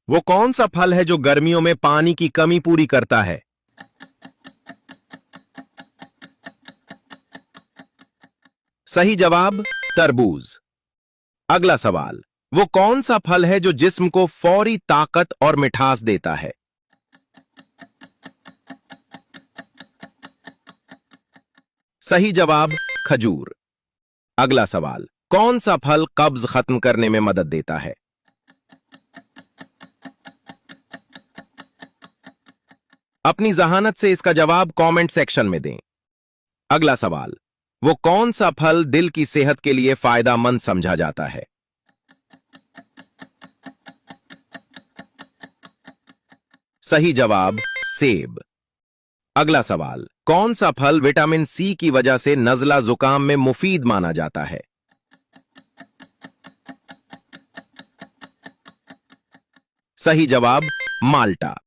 वो कौन सा फल है जो गर्मियों में पानी की कमी पूरी करता है? सही जवाब तरबूज। अगला सवाल, वो कौन सा फल है जो जिस्म को फौरी ताकत और मिठास देता है? सही जवाब खजूर। अगला सवाल, कौन सा फल कब्ज खत्म करने में मदद देता है? अपनी जहानत से इसका जवाब कमेंट सेक्शन में दें। अगला सवाल, वो कौन सा फल दिल की सेहत के लिए फायदेमंद समझा जाता है? सही जवाब सेब। अगला सवाल, कौन सा फल विटामिन सी की वजह से नजला जुकाम में मुफीद माना जाता है? सही जवाब माल्टा।